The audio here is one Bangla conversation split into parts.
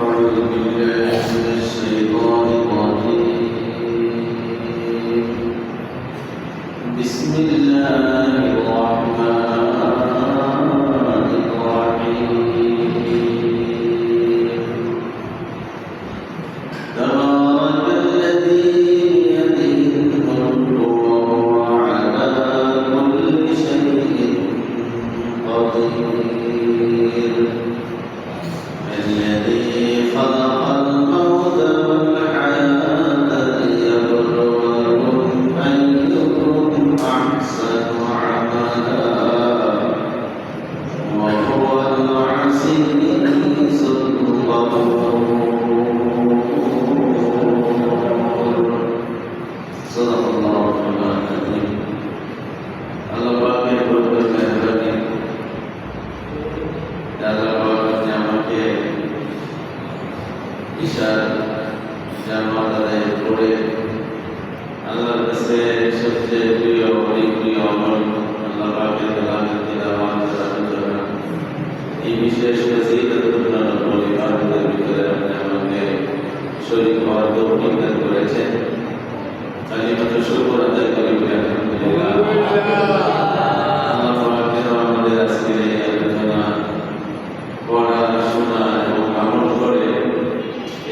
أعوذ بالله من الشيطان الرجيم بسم الله الرحمن الرحيم تبارك الذي بيده الملك وهو على كل شيء قدير الذي خلق الموت والحياة ليبلوكم أيكم أحسن عملا وهو العزيز الغفور صدق الله العظيم আল্লাহ পাকের বরকত মেহরবানি আল্লাহ পাক আমাকে ঈশার জামাত আদায় করে আল্লাহর কাছে সবচেয়ে প্রিয় প্রিয় আমল আল্লাহ পাকের কালামের তিলাওয়াত করা এই বিশেষ ফজিলতপূর্ণ ইবাদতের ভিতরে আপনি আমাকে শরীক হওয়ার তৌফিক দান করেছেন কালিমাতুল শুকর আদায় করি আলহামদুলিল্লাহ আল্লাহ পাকের আমাদের আজকের এই আলোচনা পড়া শোনা এবং আমল করে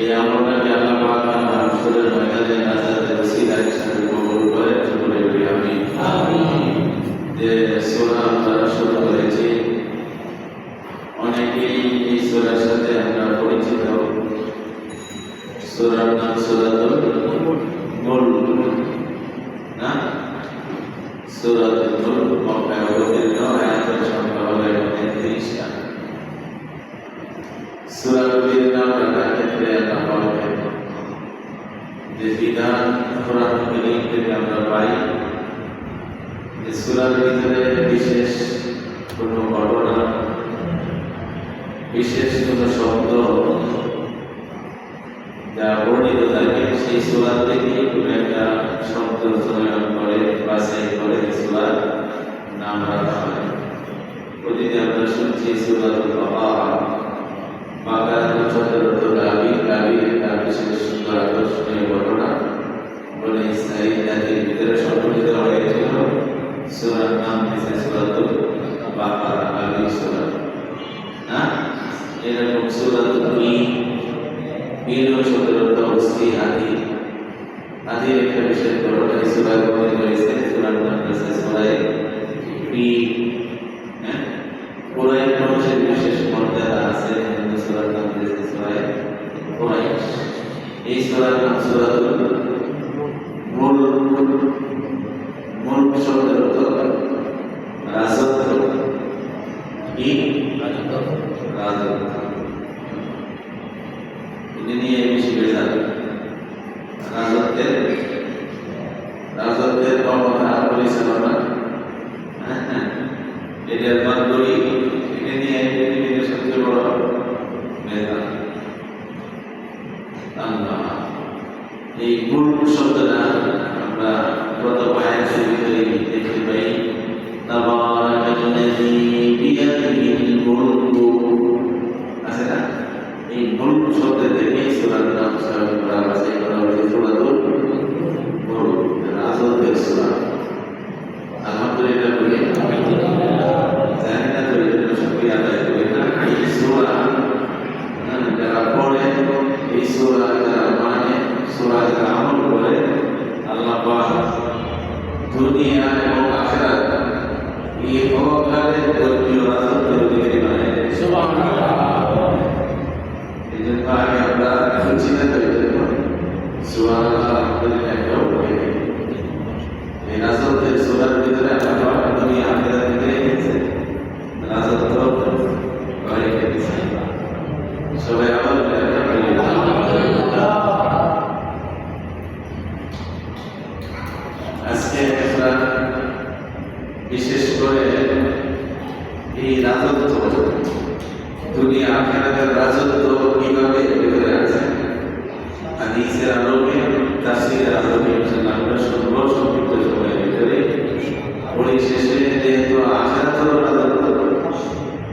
এই আমলটাকে আল্লাহ পাক আসরের ময়দানে নাজাতের ওসিলায় হিসেবে কবুল করে সকলে বলি আমিন। যে সূরা আমরা শুরু করেছি অনেকেই এই সূরার সাথে আমরা পরিচিত। সূরার নাম সূরাতুল মুলক না? সূরাতুল মুলক মক্কায় অবতীর্ণ, আয়াতের সংখ্যা হলো ৩৩টা। সূরাগুলির নাম রাখার ক্ষেত্রে আল্লাহ পাকের যে বিধান কোরআন কারীম থেকে আমরা পাই, যে সূরার ভিতরে বিশেষ কোনো ঘটনা, বিশেষ কোনো শব্দ যা বর্ণিত থাকে সেই সূরা থেকে কোনো একটা শব্দ চয়ন করে বাছাই করে সূরার নাম রাখা হয়। প্রতিদিন আমরা শুনছি সূরাতুল বাকারা, বাকারা ১৭ গাভী, গাভীর একটা বিশেষ সুন্দর আকর্ষণীয় ঘটনা বলে ইসরাঈল জাতির ভিতরে সংঘটিত হয়েছিল। সূরার নাম হয়েছে সূরাতুল বাকারা, গাভী সূরা না? এরকম সূরাতুল ফিল ১৭টা অস্থি হাতি, হাতির একটা বিশেষ ঘটনা এই সূরায় বর্ণিত হয়েছে। সূরার নাম হয়েছে সূরায়ে ফিল। কুরাইশ মানুষের বিশেষ মর্যাদা আছে, কিন্তু সূরার নাম হয়েছে সূরায়ে কুরাইশ। এই সূরার নাম সূরাতুল মুলক। মুলক শব্দের অর্থ রাজত্ব। কি রাজত্ব? এটা নিয়ে বেশি বেজার। রাজত্বের ক্ষমতা পরিচালনা, এটার বান্ধবী, এটা নিয়ে পৃথিবীতে সবচেয়ে বড় বেজার। এই মুলক শব্দটা আমরা প্রথম আয়াতের ভিতরে দেখতে পাই, তাবারাকাল্লাযী বিয়াদিহিল মুলক আছে না? এই মুলক শব্দ থেকে করা আছে করা হয়েছে সূরাতুল মুলক রাজত্বের সূরা। আলহামদুলিল্লাহ বলি জানি না তো এর জন্য শুকরিয়া আদায় করি না। এই সূরা যারা পড়ে, এই সূরা যারা মানে, সূরা যারা আমল করে, আল্লাহ পাক দুনিয়া এবং আখিরাত এই পরকালের ধর্মীয় রাজত্বের অধিকারী বানায় দেয়। সুবহানাল্লাহ। এই জন্য আগে আমরা চিন্তা করি সুবহানাল্লাহ আলহামদুলিল্লাহ একটাও পড়ে নেই। এই রাজত্বের সূরার ভিতরে আল্লাহ পাক দুনিয়া আখিরাত রেখে দিয়েছে, রাজত্ব করে রেখেছে। সবাই আমল করে আলহামদুলিল্লাহ। আজকে আমরা বিশেষ করে এই রাজত্ব, দুনিয়া আখিরাতের রাজত্ব কিভাবে ভিতরে আছে হাদিসের আলোকে, তাফসীরের আলোকে আমরা শুনব সংক্ষিপ্ত সময়ের ভিতরে। পরিশেষে যেহেতু আখিরাতের রাজত্ব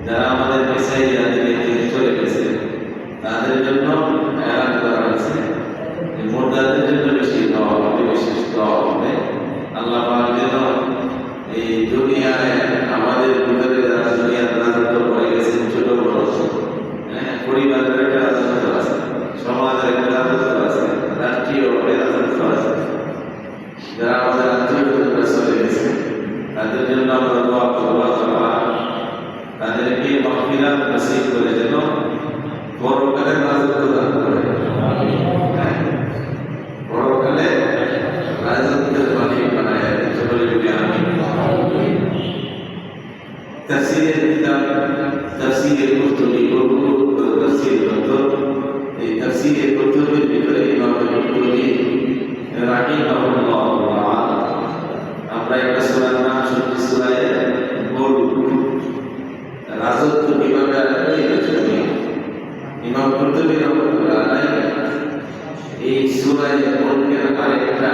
যারা আমাদের মিসাইল দিকে চলে গেছে তাদের জন্য এলান করা হয়েছে যে মুর্দাদের জন্য বেশি দোয়া হবে, বিশেষ দোয়া হবে। আল্লাহ পাক যেন এই দুনিয়ায় আমাদের ভিতরে যারা দুনিয়ার রাজত্ব করে গেছেন, ছোট বড় পরিবারের একটা রাজত্ব আছে, সমাজের একটা রাজত্ব আছে, রাষ্ট্রীয় রাজত্ব আছে, যারা আমাদের আত্মীয় চলে গেছে তাদের জন্য আমরা দোয়া করবো তাদেরকে মাগফিরাত নসিব করে যেন পরকালের রাজত্ব দান করে, পরকালে রাজত্বের মালিক বানায় দেন। সকলে বলি আমিন। তাফসীরের কিতাব তাফসীরে কুরতুবী তাফসীর গ্রন্থ, এই তাফসীরে কুরতুবীর ভিতরে ইমাম কুরতুবী রাহিমাহুল্লাহ তাআলা আমরা একটা সূরার নাম শুনছি, সূরা মুলক। রাজত্ব কিভাবে আসবে এটা শুনি। ইমাম কুরতুবী রাহিমাহুল্লাহ এই সূরা মুলকের আরেকটা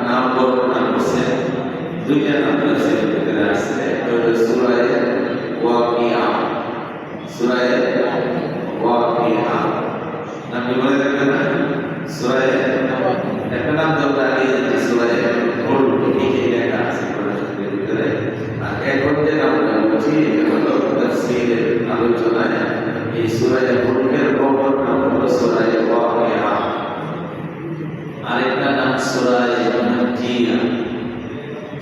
নাম বর্ণনা করছেন, দুইটা নাম তাফসীরের ভিতরে আছে। একটা সূরা ওয়াকিয়া, সূরা ওয়াকিয়া নাম বলে দেখবেন না, সূরা একটা নাম তো আমরা আগে জানি, সূরা মুলক এই লেখা আছে কোরআনের ভিতরে। আর এখন যে নামটা বলছি এটা হলো তাফসীরের আলোচনায় এই সূরা মুলকের অপর নাম হলো সূরা ওয়াকিয়া। আরেকটা নাম সূরা মুনজিয়া,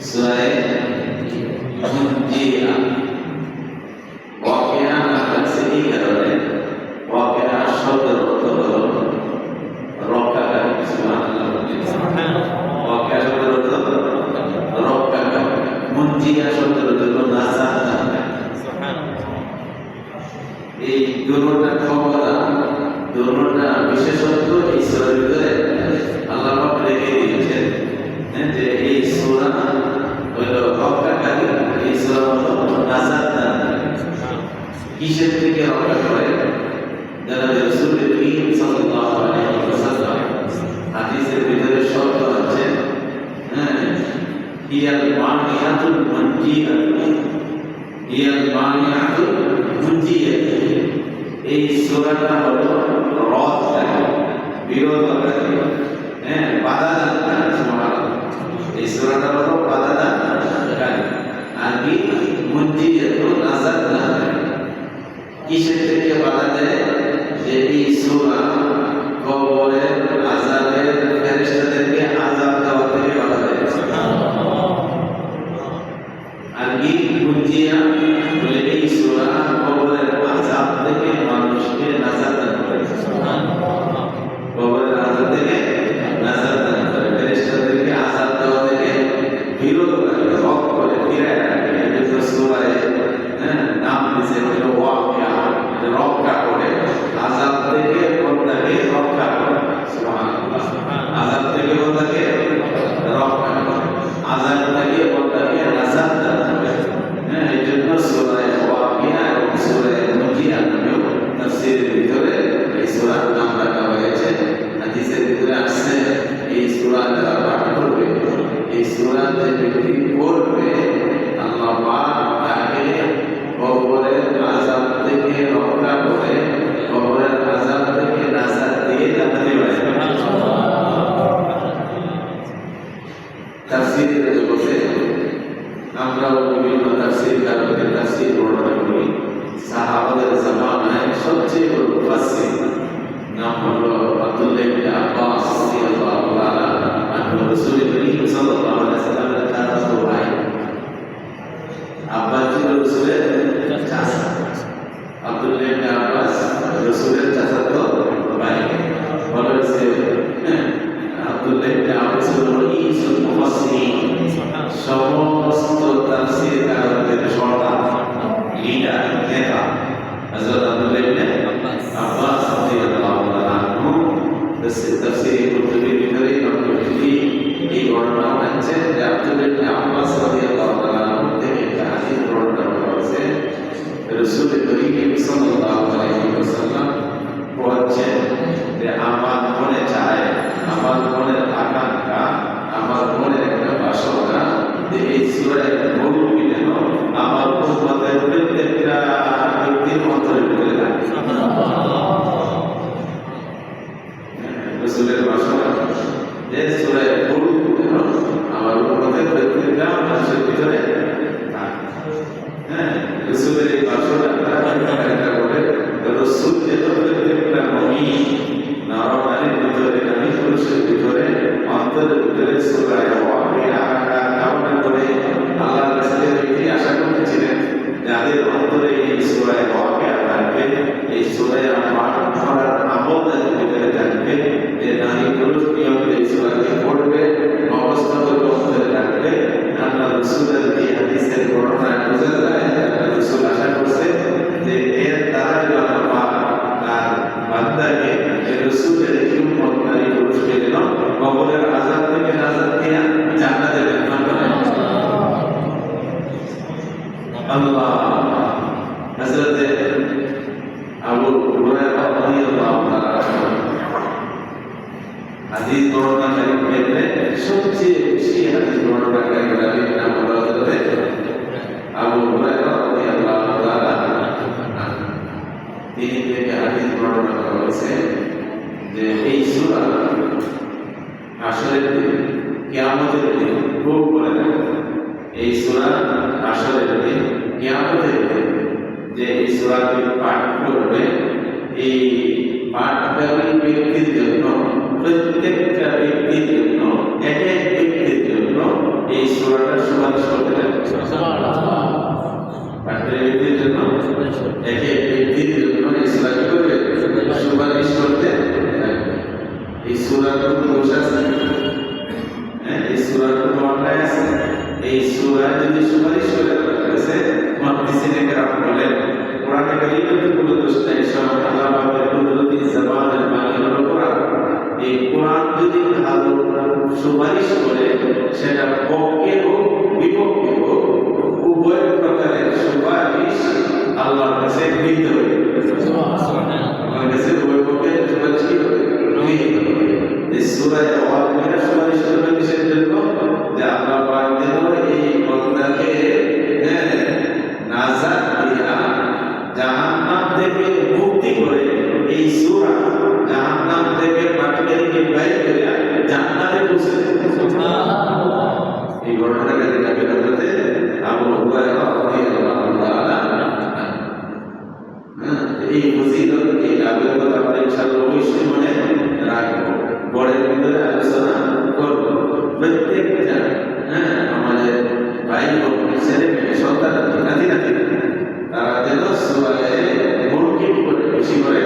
সূরা মুনজিয়া। ওয়াকিয়া নাম আছে এই কারণে, ওয়াকিয়া শব্দের অর্থ হলো রক্ষাকারী। সুবহানাল্লাহ। ওয়াকিয়া শব্দের অর্থ রক্ষাকারী, মুনজিয়া শব্দের অর্থ হলো নাজাত দানকারী। এই দুটোটা ক্ষমতা, দুটোটা বিশেষত্ব এই সূরার ভিতরে আল্লাহ পাক রেখে দিয়েছেন যে এই সূরা হলো রক্ষাকারী, এই সূরা হলো নাজাত দানকারী। কিসের থেকে রক্ষা করে? যারা রাসূল করিম সাল্লাল্লাহু আলাইহি ওয়াসাল্লাম হাদিসের ভিতরে শব্দ আছে হিয়াল মানিয়াতুল মুনজিয়াতুল, হিয়াল মানিয়াতুল মুনজিয়াতুল। এই সূরাটা হলো রদকারী, বিরোধকারী, বাধা দানকারী। সুবহানাল্লাহ। এই সূরাটা হলো বাধা দানকারী, আর কি মুনজিয়াতুল নাজাত দানকারী। কিসের থেকে বাধা দেয়? যে এই সূরা কবরের আযাবের ফেরেশতাদেরকে আযাব দেওয়া থেকে বাধা দেয়। আর কি মুনজিয়া বলে এই সূরা কবরের আযাব থেকে মানুষকে নাজাত দান করে। কবরের আযাব থেকে নাজাত দান করে, ফেরেশতাদেরকে আযাব দেওয়া থেকে বিরত করে, রদ করে, ফিরায় রাখে। এই জন্য সূরায় নাম দিয়েছে হলো ওয়াকিয়া, রক্ষা করে, আযাব থেকে বান্দাকে রক্ষা করে। সুবহানাল্লাহ। আযাব থেকে বান্দাকে রক্ষা করে, আযাব থেকে বান্দাকে নাজাত দান করে। এই জন্য সূরা তাফসীরের জগতে আমরাও বিভিন্ন তাফসীর কারণে তাফসীর বর্ণনা করি। সাহাবাদের জামানায় সবচেয়ে বড় মুফাসসির নাম হলো আব্দুল্লাহ ইবনে আব্বাস রাদিয়াল্লাহু তাআলা আনহু। রাসূল করিম সাল্লাল্লাহু আলাইহি ওয়াসাল্লামের চাচাতো ভাই। আব্বাস ছিল রাসূলের চাচা। আব্দুল্লাহ ইবনে আব্বাস রাসূলের চাচাতো ভাই। বলেছে আব্দুল্লাহ ইবনে আব্বাস হলো রাইসুল মুফাসসিরিন, সমস্ত তাফসীর কারকদের সর্দার, লিডার, নেতা হযরত আব্দুল্লাহ ইবনে আব্বাস রাদিয়াল্লাহু তাআলা আনহু। তাফসীর কুতুবের ভিতরে এই বর্ণনা আছে যে আব্দুল্লাহ ইবনে আব্বাস রাদিয়াল্লাহু তাআলা আনহু থেকে একটা হাদিস বর্ণনা করা হয়েছে। রাসূল করিম সাল্লাল্লাহু আলাইহি ওয়াসাল্লাম বলেছেন যে আমার মনে চায়, আমার মনের আকাঙ্ক্ষা, আমার মনের একটা বাসনা যে এই সূরায় মুলক যেন আমার উম্মতের প্রত্যেকটা ব্যক্তির অন্তরে ঢুকে যায়। রাসূলের বাসনা যে সূরায় মুলক যেন আমার উম্মতের প্রত্যেকটা মানুষের ভিতরে থাকে। রাসূলের এই বাসনা একটা বলে রাসূল যেন প্রত্যেকটা মুমিন নর নারীর ভিতরে, নারী পুরুষের ভিতরে, অন্তরের ভিতরে সূরায়ে ওয়াকিয়া কামনা করে আল্লাহর কাছে এটি আশা করতেছিলেন যাদের অন্তরে এই সূরায়ে ওয়াকিয়া থাকবে, এই সূরায়ে আমার আমলের ভিতরে থাকবে, যে নারী পুরুষ নিয়মিত এই সূরাকে পড়বে, মুখস্থ করে অন্তরে রাখবে। আল্লাহ রাসূলের এই হাদিসের বর্ণনায় বোঝা যায় আল্লাহ রাসূল আশা করছে যে এর দ্বারা যেন তার বান্দাকে রাসূলের উম্মত নারী পুরুষকে যেন কবরের আযাব থেকে নাজাত দিয়ে জান্নাতে মেহমান বানায়। আল্লাহ হযরত আবু হুরায়রা রাদিয়াল্লাহু তাআলা হাদিস বর্ণনাকারীর ক্ষেত্রে সবচেয়ে বেশি হাদিস বর্ণনাকারী রাবীর নাম হলো হযরত আবু হুরায়রা রাদিয়াল্লাহু তাআলা। তিনি থেকে হাদিস বর্ণনা করা হয়েছে যে এই সূরা হাশরের দিন, কিয়ামতের দিন খুব বলে থাকে। এই সূরা হাশরের দিন, কিয়ামতের দিন যে এই সূরাকে পাঠ করবে, এই পাঠকারী ব্যক্তির জন্য, প্রত্যেকটা ব্যক্তির জন্য, এক এক ব্যক্তির জন্য এই সূরাটা সুপারিশ করতে থাকবে। সুবহানাল্লাহ। পাঠকারী ব্যক্তির জন্য, এক এক ব্যক্তির জন্য এই সূরাটি করবে সুপারিশ করতে থাকবে। এই সূরার কোন দোষ আছে? এই সূরার কোন অন্যায় আছে? এই সূরা যদি সুপারিশ করে রাখছে, মুহাদ্দিসিনে কেরাম বলেন কোরআনে কারীমের কোনো দোষ নাই, সব আল্লাহ পাকের কুদরতি জবানের মালিক হলো কোরআন। এই কোরআন যদি ভালো সুপারিশ করে, সেটা পক্ষে হোক বিপক্ষে হোক, উভয় প্রকারের সুপারিশ আল্লাহর কাছে গৃহীত হবে। আল্লাহর কাছে উভয় পক্ষের সুপারিশ কি হবে? গৃহীত হবে। এই সূরায়ে ওয়াকিয়া সুপারিশ করবে কিসের জন্য? যে আল্লাহ পাক যেন এই বান্দাকে নাজাত দিয়া জাহান্নাম থেকে মুক্তি করে, এই সূরা জাহান্নাম থেকে পাটকারীকে বাইর করে জান্নাতে পৌঁছে দেয়। সুবহানাল্লাহ। এই ঘটনাকারী নবী হযরত আবু হুরায়রা রাদিয়াল্লাহু তাআলা। এই ফজিলত, এই লাভের কথা আমরা ইনশাআল্লাহ অবশ্যই মনে রাখবো, বড়ের ভিতরে আলোচনা করবো। প্রত্যেকটা আমাদের ভাই বোন, ছেলে মেয়ে, সন্তান, নাতি নাতি তারা যেন সূরায়ে মুলকে করে বেশি করে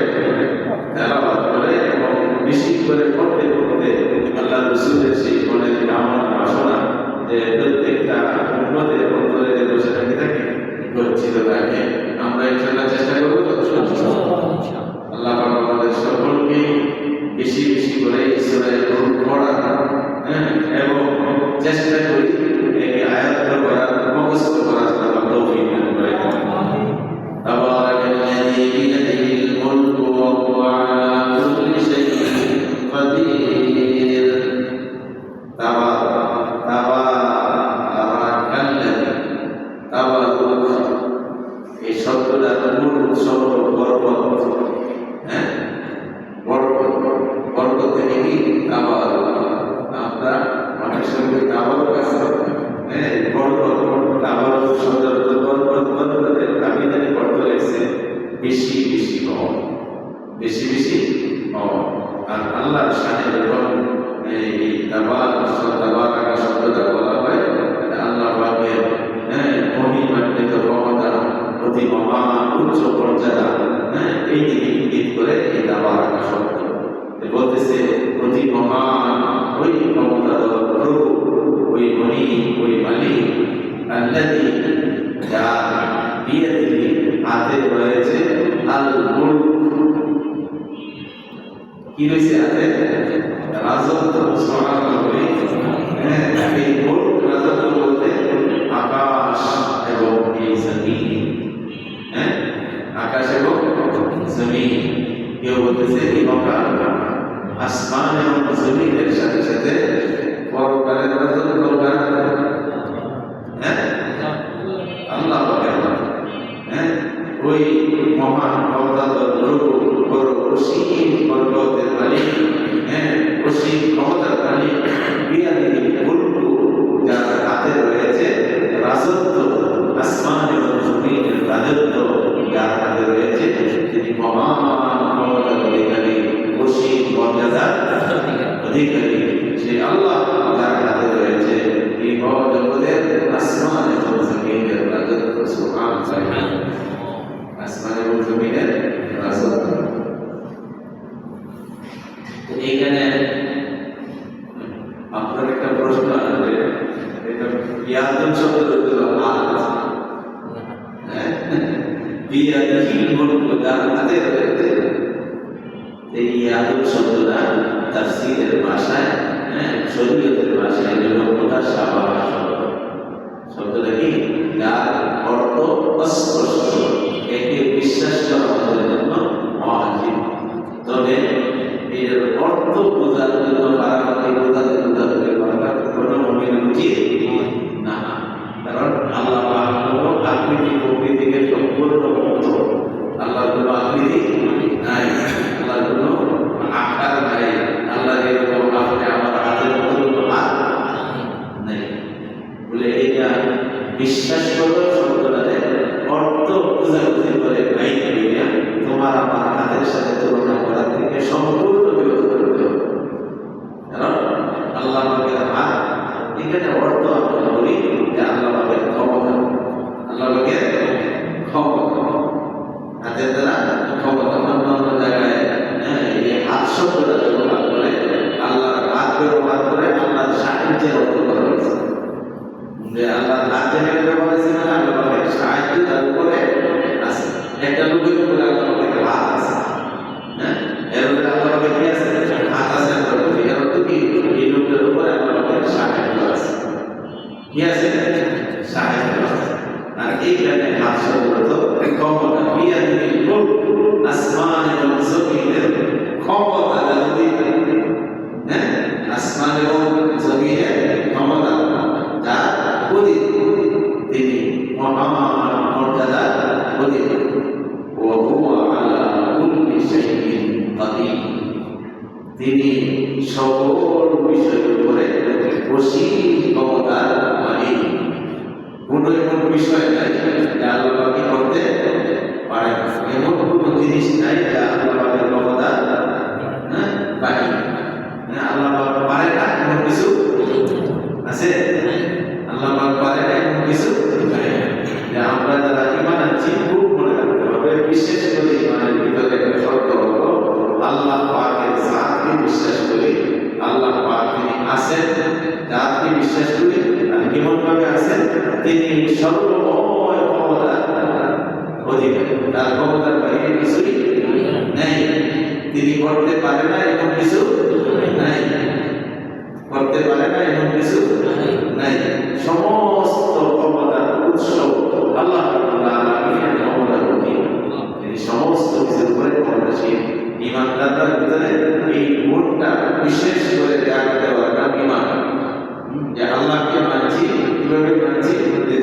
তেলাওয়াত করে এবং বেশি করে পড়তে পড়তে আল্লাহ রাসূলের সেই মনের কামনা বাসনা যে প্রত্যেকটা উম্মতের অন্তরে যে বসে থাকে গচ্ছিত থাকে। আমরা ইনশাআল্লাহ চেষ্টা করবো আল্লাহ পাক আমাদের সকলকে বেশি বেশি করে এই সূরায়ে মুলক পড়া এবং চেষ্টা করি এই আয়াতটা পড়ার, মুখস্থ করার আল্লাহ তৌফিক দান করেন। তাবারাকাল্লাযী বিয়াদিহিল মুলকু ওয়া হুয়া আলা কুল্লি শাইইন কাদির। তাবারাকাল্লাযী, তাবারুক এই শব্দটার মূল শব্দ বরকত। বরকত আর আল্লাহর শানে যখন এই তাবারাকা শব্দটা বলা হয়, আল্লাহ পাকের মহিমান্বিত ক্ষমতা, অতি মহান উচ্চ পর্যাদা, এই দিকে ইঙ্গিত করে এই তাবারাকা শব্দ বলতেছে। অতি মহান ওই ক্ষমতাধর প্রভু, ওই মনি, ওই মালিক, আল্লাযী যার বিয়াদিহি হাতে রয়েছে আল মুলক, কি রয়েছে হাতে? রাজত্ব। সুবহানাল্লাহ। এই মুলক রাজত্ব বলতে আকাশ এবং এই জমিন, আকাশ এবং জমিন। কেউ বলতেছে এই মকান আসমান এবং জমিনের সাথে সাথে পরকালের রাজত্ব কার? আল্লাহ পাকের। ওই মহান ক্ষমতাধর প্রভু, বড় অসীম পর্বতের মালিক, অসীম ক্ষমতার মালিক, বিয়াদিহি মুলকু, যার হাতে রয়েছে রাজত্ব, আসমান এবং জমিনের রাজত্ব যার হাতে রয়েছে, তিনি মহান ক্ষমতার অধিকারী, অসীম মর্যাদার অধিকারী। সে আল্লাহ যার হাতে রয়েছে এই জগতের আসমান এবং জমিনের রাজত্ব। সুবহানাল্লাহ। আসমান এবং জমিনের রাজত্ব। এইখানে আপনার একটা প্রশ্ন আসবে, এটা বিয়াদুল শব্দের হাত, বিয়াদিহি মুলক, যার হাতে রয়েছে। এই ইয়াদুল শব্দটা তাফসীরের ভাষায়, শরীয়তের ভাষায় হলো মুতাশাবাহ শব্দ। শব্দটা কি? যার অর্থ অস্পষ্ট, একে বিশ্বাস করা আমাদের জন্য ওয়াজিব। তবে এর অর্থ বোঝার জন্য বারবার বোঝাতে কোনো মুমিন উচিত না, কারণ আল্লাহ পাক কোনো আকৃতি প্রকৃতিকে সম্পূর্ণ মুক্ত। আল্লাহর কোনো আকৃতি নাই, আল্লাহর কোনো আকার নাই, আল্লাহ যেরকম আপনি আমার হাতের মতো কোনো হাত নেই বলে এইটা বিশ্বাস করো। শব্দটাতে অর্থ বুঝাবুঝি করে নাই করিয়া তোমার আমার হাতের সাথে তুলনা করার থেকে সম্পূর্ণ বিরত করতে হবে। কারণ আল্লাহ পাকের হাত, এখানে অর্থ আমরা বলি যে আল্লাহ পাকের ক্ষমতা, আল্লাহ পাকের ক্ষমতা, হাতের দ্বারা ক্ষমতা। অন্য জায়গায় এই হাত শব্দটা ব্যবহার করে আল্লাহর হাত ব্যবহার করে আল্লাহর সাহায্যের অর্থ করা হয়েছে। যে আল্লাহর হাত যেখানে ব্যবহার হয়েছে মানে আল্লাহ পাকের সাহায্য তার উপরে আছে। একটা লোকের উপরে আল্লাহ পাকের হাত আছে, এর উপরে আল্লাহ পাকের কি আছে? হাত আছে। এর অর্থ কি? এই লোকের উপরে আল্লাহ পাকের সাহায্য আছে। কি আছে? সাহায্য আছে। আর এইখানে হাত শব্দ ক্ষমতা, বিয়াদিহি মুলক, আসমান এবং জমিনের ক্ষমতা যার অধিকারী, আসমান এবং জমিনের ক্ষমতা যার অধিকারী, তিনি মহান মর্যাদার অধিকারী। ওয়া হুয়া আলা কুল্লি শাইইন কাদির, তিনি সকল বিষয়ের উপরে অসীম ক্ষমতার মালিক। কোনো এমন বিষয় নাই যা আল্লাহ পাক করতে পারে না, এমন কোনো জিনিস নাই যা আল্লাহ পাকের ক্ষমতা বাহির। আল্লাহ পাক পারে না এমন কিছু আছে? আল্লাহ পাক পারে না এমন কিছু নাই। আমরা যারা ঈমান আনছি খুব মনে রাখতে হবে, বিশেষ করে ঈমানের ভিতরে একটা শর্ত হলো আল্লাহ পাকের জাতকে বিশ্বাস করি। আল্লাহ পাক তিনি আছেন, জাতকে বিশ্বাস করি। আর কেমন ভাবে আছেন? তিনি সর্বময় ক্ষমতার অধিকারী, তার ক্ষমতার বাইরে কিছুই নেই। তিনি করতে পারে না এমন কিছু নাই, করতে পারে না এমন কিছু নাই। সমস্ত ক্ষমতার উৎস আল্লাহ আলামিনের ক্ষমতার অধীন, তিনি সমস্ত কিছুর উপরে ক্ষমতাশীল। ঈমানদারদের ভিতরে এই গুণটা বিশেষ করে দেখা দেওয়ার নাম ঈমান। যে আল্লাহকে মানছি, কিভাবে মানছি?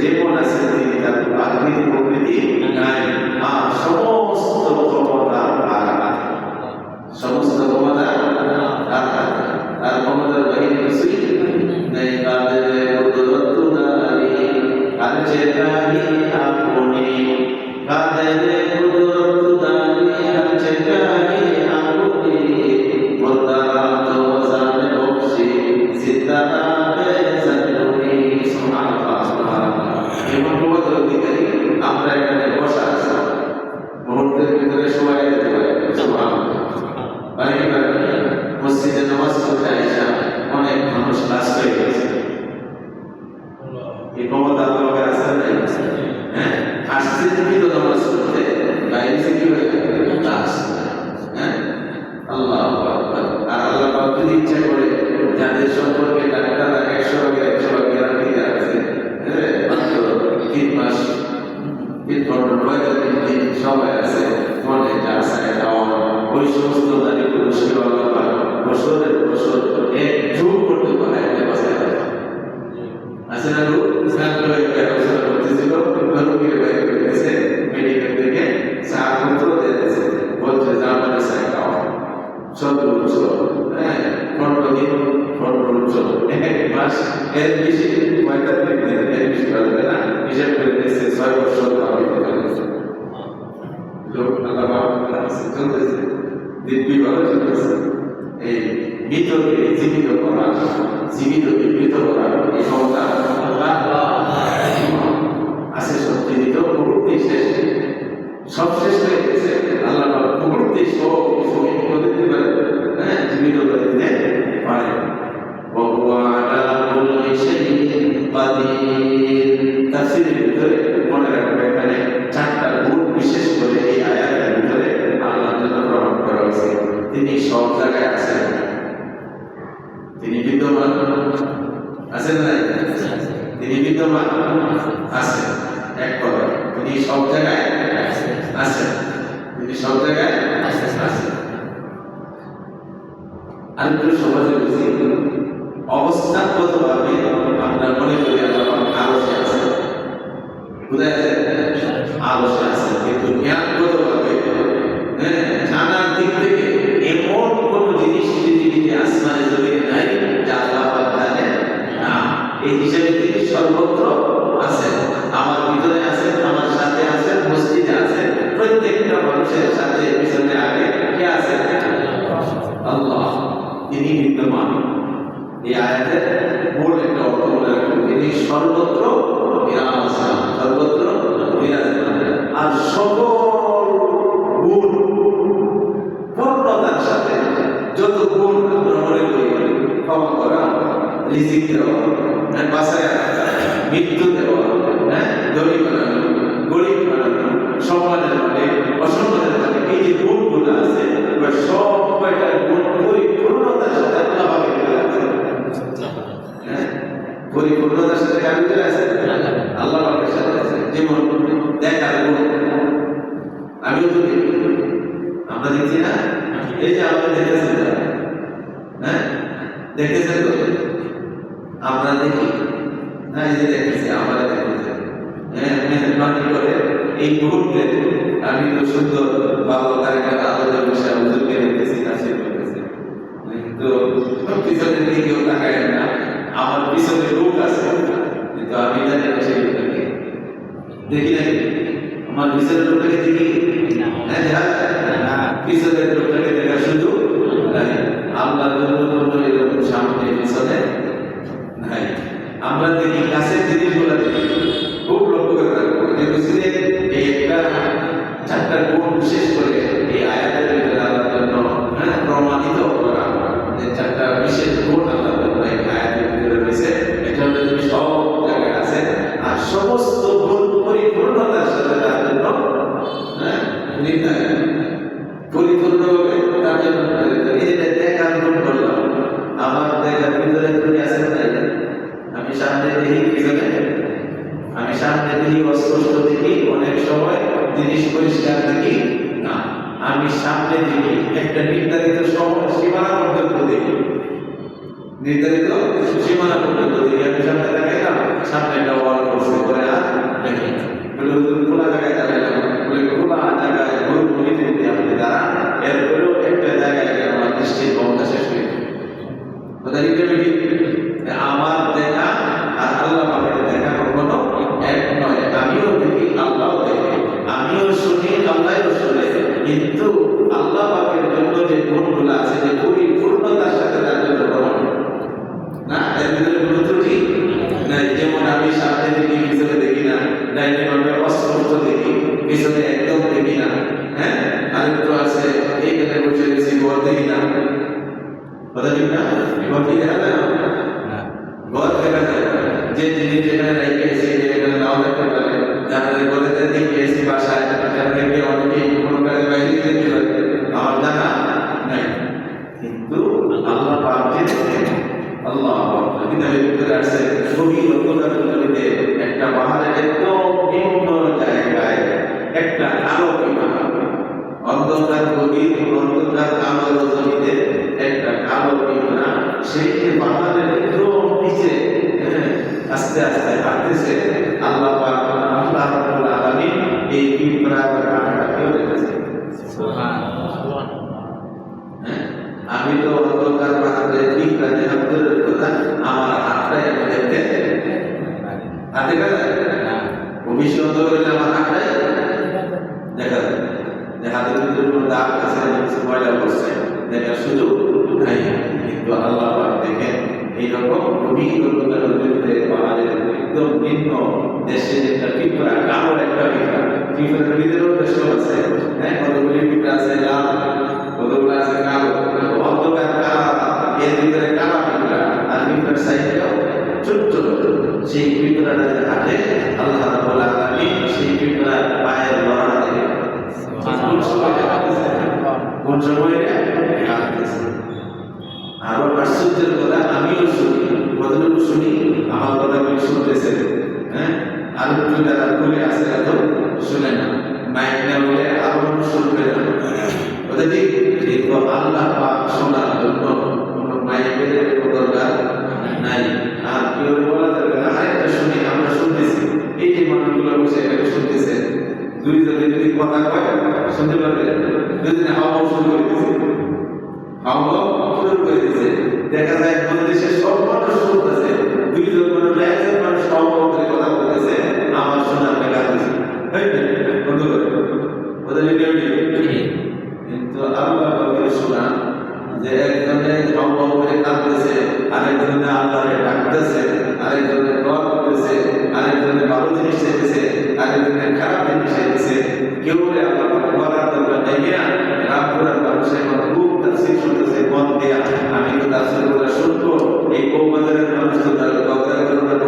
যে মন আছে তিনি তার আকৃতি প্রকৃতি নাই, সমস্ত ক্ষমতা তার হাতে, সমস্ত ক্ষমতা তার হাতে, তার ক্ষমতার বাইরে কিছুই নেই। তাদের কুদরত নারী আর চেতানি আপনি, তাদের কুদরত নারী আর চেতানি আপনি, যদি ইচ্ছা করে যাদের সম্পর্কে ডাক্তাররা 100 ভাগে 100 ভাগ গ্যারান্টি আছে, মাত্র 3 মাস 3 দিন সময় আছে, মনে যা চায় খাওয়া, ওই সমস্ত দাঁড়ি পুরস্কার বছরের বছর এক যুগ করতে পারে আছে না লোক ব্যবস্থা করতেছিল, রোগীর বাইরে করতেছে, মেডিকেল থেকে ছাড়পত্র দিতেছে, বলছে যা মানে চাই খাওয়া 17 বছর, 15 দিন 15 বছর, 1 মাস, এর বেশি 45 দিন, এর বেশি পারবে না, হিসাব করে দিচ্ছে 6 বছর লোক আল্লাহ চলতেছে, দিব্যি ভালো চলতেছে। এই মৃতকে জীবিত করা, জীবিতকে মৃত করা এই ক্ষমতা আছে। সব জীবিত প্রবৃত্তি শেষ, সব শেষ হয়ে গেছে। আল্লাহ প্রবৃত্তি সব দিতে পারে, জীবিত করে দিতে পারে। তাফসীরের ভিতরে মনে রাখবে এখানে 4টা গুণ বিশেষ করে এই আয়াতের ভিতরে আল্লাহর জন্য প্রমাণ করা হয়েছে। তিনি সব জায়গায় আছেন, তিনি বিদ্যমান আছেন না, তিনি বিদ্যমান আছেন। এক কথা, তিনি সব জায়গায় আছেন, তিনি সব জায়গায় আছেন। আর একটু সহজে বুঝি, অবস্থানগতভাবে আমরা মনে করি আল্লাহ আরশে আছে, কোথায় আছে? আরশে আছে, কিন্তু জ্ঞানগতভাবে জানার দিক থেকে এমন কোন জিনিস পৃথিবীতে আসমানে জমিনে নাই যা আল্লাহ পাক জানেন না। এই হিসাবে তিনি সর্বত্র আছেন, আমার ভিতরে আছেন, আমার সাথে আছেন, মসজিদে আছেন, প্রত্যেকটা মানুষের সাথে পিছনে আগে কে আছেন? আল্লাহ, তিনি বিদ্যমান। এই আয়াতের মূল একটা অর্থ মনে রাখুন, তিনি সর্বত্র বিরাজমান, সর্বত্র বিরাজমান। আর সকল গুণ পূর্ণতার সাথে যত গুণ আমরা মনে করি, ক্ষমা করা, রিজিক দেওয়া, বাসায় রাখা, মৃত্যু দেওয়া, ধনী বানানো, গরিব বানানো, সম্মানের মালিক, অসম্মানের মালিক, এই যে গুণগুলো আছে, সব কয়টা গুণ পরিপূর্ণতার সাথে আল্লাহ আছে। পরিপূর্ণতার সাথে কার ভিতরে আছে? আল্লাহ পাকের সাথে আছে। যেমন দেখার গুণ, আমিও তো দেখি, আমরা দেখছি না? এই যে আপনি দেখতেছেন, দেখতেছেন তো, আমরা দেখি না? এই যে দেখতেছি, আমরা দেখতেছি, মেহরবানি করে এই মুহূর্তে আমি তো সুন্দর বাবা কারেক্টার আলাদা বসে হুজুরকে দেখতেছি, নাসির করতেছি, তো পিছনের দিকেও তাকায় না। আমার পিছনে লোক আছে, কিন্তু আমি জানি না সেই লোকটাকে দেখি নাকি, আমার পিছনের লোকটাকে দেখি না, পিছনের লোকটাকে দেখা শুধু নাই। আল্লাহর জন্য কোনো এরকম সামনে পিছনে নাই। আমরা দেখি কাছের জিনিসগুলো দেখি, খুব লক্ষ্য করে রাখবো যে বুঝলে এই একটা 4টা গুণ বিশেষ করে এই আয়াতের ভিতরে আল্লাহর জন্য প্রমাণিত করা, যে 4টা বিশেষ গুণ আল্লাহর জন্য এই আয়াতের ভিতরে রয়েছে। এটা হলো তুমি সব জায়গায় আছে, আর সমস্ত গুণ পরিপূর্ণতার সাথে তার জন্য নির্ধারিত, পরিপূর্ণভাবে তার জন্য নির্ধারিত। এই যে দেখার গুণ বললাম, আমার দেখার ভিতরে তুমি আছে না? আমি সামনে দেখি, পিছনে আমি সামনে দেখি, অস্পষ্ট দেখি, অনেক সময় জিনিস পরিষ্কার দেখি না। আমি সামনে দেখি একটা নির্ধারিত সময় সীমানা পর্যন্ত দেখি, নির্ধারিত সীমানা পর্যন্ত দেখি। আমি সামনে দেখাইলাম, সামনে একটা ওয়াল করছে করে আর দেখি, খোলা জায়গায় দাঁড়াইলাম, খোলা জায়গায় ঘুরিতে আপনি দাঁড়ান, এরপরেও একটা জায়গায় আমার দৃষ্টির ক্ষমতা শেষ হয়ে আমার দেখা আর আল্লাহ পাকের দেখা কখনো এক নয়। আমিও দেখি, আল্লাহ দেখে, আমিও শুনি, আল্লাহও শুনে, কিন্তু আল্লাহ পাকের জন্য যে গুণগুলো আছে, যে পরিপূর্ণতার সাথে তার জন্য প্রমাণ না, এর ভিতরে কোনো ত্রুটি নাই। যেমন আমি সামনে দেখি, পিছনে দেখি না, ডাইনে বামে অস্পষ্ট দেখি, পিছনে একদম দেখি না। আরেকটু আছে এইখানে বসে গেছি, ঘর দেখি না, কথা ঠিক না? ঘর কি দেখা যায়? ঘর দেখা যায়, যে জিনিস যেখানে রেখেছি যেখানে নাও দেখতে পারে, যারা ঘরে দেখে এসেছি বাসায়, অনেকে কোনো কাজে বাইরে দেখতে পারে, আমার জানা নাই। কিন্তু আল্লাহ আল্লাহ কিতাবের ভিতরে আছে গভীর অন্ধকারের জমিতে একটা পাহাড়ের একদম নিম্ন জায়গায় একটা কালো পিঁপড়া, অন্ধকার গভীর অন্ধকার কালো জমিতে একটা কালো পিঁপড়া সেই যে পাহাড়ের একদম নিচে আস্তে আস্তে হাঁটতেছে। আল্লাহ পাক আল্লাহ রাব্বুল আলামিন এই পিঁপড়ার কাঁটাটাকেও রেখেছে। আমি তো অন্ধকার পাহাড়ে পিঁপড়া দেখা দূরের কথা, আমার হাতটাই আমি দেখতে হাতে গেলে ভবিষ্যৎ অন্ধকারে আমার হাতটাই দেখা যায় যে হাতের ভিতরে কোনো দাগ আছে, কিছু ময়লা করছে দেখার সুযোগ নাই। কিন্তু আল্লাহ পাক দেখেন এইরকম গভীর অন্ধকারের ভিতরে পাহাড়ের একদম নিম্ন দেশে একটা পিঁপড়া, কালো একটা পিঁপড়া, পিঁপড়ার ভিতরেও বেশ আছে, হ্যাঁ কতগুলি পিঁপড়া আছে লাল, কতগুলো আছে কালো, অন্ধকার কালা, এর ভিতরে কালা পিঁপড়া আর পিঁপড়ার সাইডেও ছোট ছোট। সেই পিঁপড়াটা যে হাঁটে আল্লাহ রাব্বুল আলামিন সেই পিঁপড়ার পায়ের লড়াটা দেখে কোন সময় হাঁটতেছে। আরো আশ্চর্যের কথা, আমিও শুনি, কতটুকু শুনি আমার কথাগুলি শুনতেছে, হ্যাঁ আর একটু যারা ঘুরে আসে এত শুনে না, মাইক না বলে আরো মানুষ শুনবে না। কথা ঠিক, কিন্তু আল্লাহ পাক শোনার জন্য কোনো মাইকের দরকার নাই। আর কেউ বলা যাবে না আরেকটা শুনি, আমরা শুনতেছি, এই যে মানুষগুলো বসে এখানে শুনতেছে, দুইজনে যদি কথা কয় শুনতে পারবে, দুজনে হাওয়া শুরু করে দিচ্ছে, হাওয়া শুরু করে দিচ্ছে, দেখা যায় দেশের সব মানুষ শুনতেছে, দুইজন মানুষ একজন মানুষ হাওয়া করে কথা বলতেছে, আমার শোনার দেখা দিচ্ছে, বন্ধ করে ওদের কিন্তু আল্লাহ পাকের শোনা যে একজনে হাওয়া করে কাঁদতেছে, আরেকজনে আল্লাহরে ডাকতেছে, আরেকজনে দোয়া করতেছে, আরেকজনে ভালো জিনিস চাইতেছে, আরেকজনে খারাপ জিনিস চাইতেছে, কেউ আল্লাহ বলার দরকার নেই না। রামপুরার মানুষের খুব তাফসীর শুনতেছে মন দেয়া, আমি তো তাফসীর বলে শুনবো, এই কৌমাদের মানুষ তো তার দরকার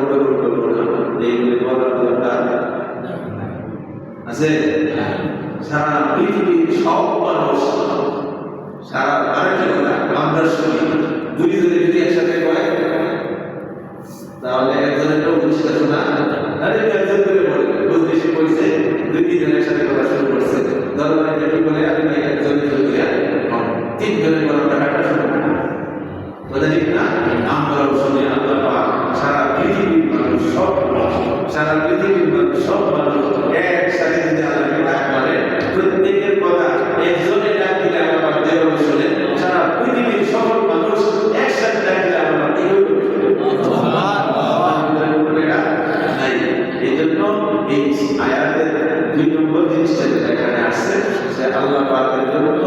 করবে না, এইগুলি বলার দরকার আছে। সারা পৃথিবীর সব মানুষ, সারা আরেকটা কথা আমরা শুনি, দুইজনে যদি একসাথে কয় তাহলে একজনেরটাও পরিষ্কার শোনা, আরে একজন করে বলে বুঝতে সে কইছে, দুই তিনজন একসাথে কথা শুরু করছে, দরবারে কি বলে আরে ভাই একজন তিনজনের কথাটা শুনে কথা ঠিক না। আমরাও শুনি আল্লাহ পাক সারা পৃথিবীর মানুষ, সব সারা পৃথিবীর মানুষ, সব মানুষ একসাথে যদি আল্লাহকে ডাক করে, প্রত্যেকের কথা একজনে ডাক দিলে আল্লাহ যেভাবে শোনে, সারা পৃথিবীর সকল মানুষ একসাথে ডাক দিলে আল্লাহ এইভাবে নাই। এই জন্য এই আয়াতের 2 নম্বর জিনিসটা যেটা এখানে আসছে, সে আল্লাহ পাকের জন্য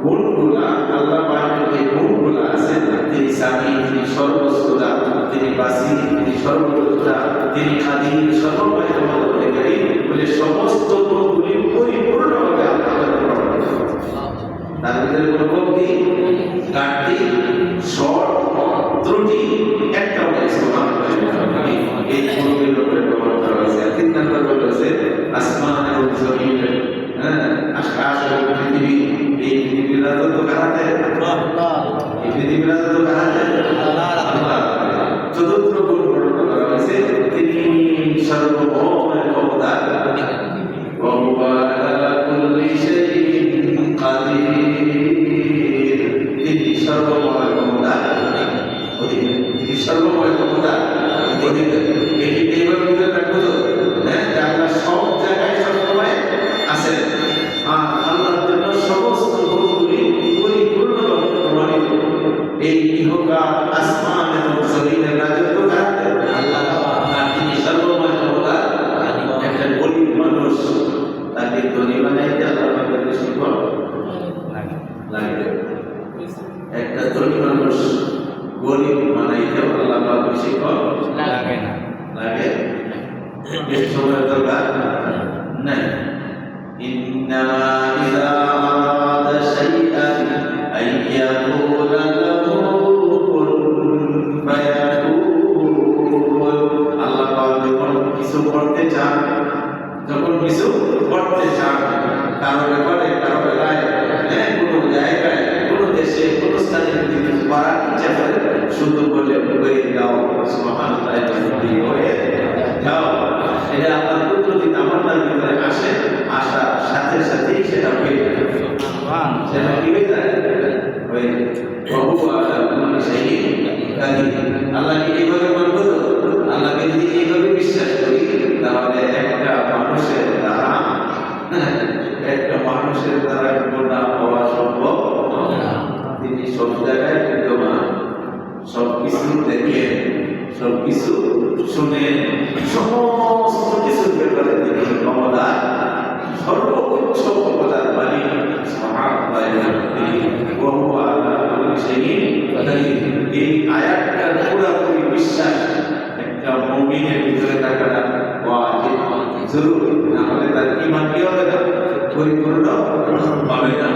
গুণগুলা, আল্লাহ পাকের যে গুণগুলা আছে, তিনি সামি, তিনি সর্বশ্রোতা, তিনি বাসী, তিনি সর্বদ্রষ্টা, তিনি কাদির, সর্বময় ক্ষমতাকারী বলে সমস্ত গুণগুলি পরিপূর্ণভাবে তার ভিতরে কোনো কমতি, ঘাটতি, শর্ট, ত্রুটি একটাও নেই। এই গুণগুলির উপরে ব্যবহার করা হয়েছে। 3 নম্বর বলেছে আসমান এবং জমিন, হ্যাঁ আকাশ এবং পৃথিবী, এই পৃথিবীর রাজত্ব কার হাতে? এই পৃথিবীর রাজত্ব কার হাতে? আল্লাহ। চতুর্থ গুণ বর্ণনা করা হয়েছে, তিনি সর্বময় ক্ষমতার, তিনি সর্বময় ক্ষমতার অধিকারী, তিনি সর্বময় ক্ষমতার অধিকারী। এইভাবে বুঝে রাখবো তো, হ্যাঁ আল্লাহ সব জায়গায় সবসময় আছেন, আর আল্লাহর জন্য সমস্ত গুণগুলি পরিপূর্ণভাবে প্রমাণিত। এই ইহকাল, আসমান এবং জমিনের রাজত্ব কার হাতে? আল্লাহ। আর তিনি সর্বময় ক্ষমতার। একটা গরিব মানুষ তাকে ধনী বানাইতে আল্লাহ পাকের বেশি ফল লাগে। একটা ধনী মানুষ গরিব বানাইতে আল্লাহ পাক বেশি ফল লাগে না, লাগে বেশি সময় দরকার নাই। ইন্নামা ইযা আরাদা শাইআন আইয়াকুলা লাহু কুন ফায়াকুন। আল্লাহ পাক যখন কিছু করতে চান, যখন কিছু করতে চান, কারো ব্যাপারে, কারো বেলায়, কোনো জায়গায়, কোনো দেশে, কোনো স্থানে যদি পারার ইচ্ছা করে শুধু বলে হয়ে যাও, সুবহানাল্লাহ, হয়ে যাও। এটা আমার কুদরতি তামান্নার ভিতরে আসে, আসার সাথে সাথেই সেটা হয়ে যায়। সেটা কি হয়ে যায়? হয়ে আল্লাহকে এইভাবে মানব তো, আল্লাহকে যদি এইভাবে বিশ্বাস করি তাহলে একটা মানুষের দ্বারা গুনাহ হওয়া সম্ভব। তিনি সব জায়গায় বিদ্যমান, সবকিছু দেখে, সবকিছু শুনে, সমস্ত কিছুর ব্যাপারে তিনি ক্ষমতা, সর্বোচ্চ ক্ষমতার মালিক। এই আয়াতটার পুরোপুরি বিশ্বাস একটা মুমিনের ভিতরে থাকাটা ওয়াজিব, জরুরি। না হলে তার ঈমান কি হবে না? পরিপূর্ণ হবে না।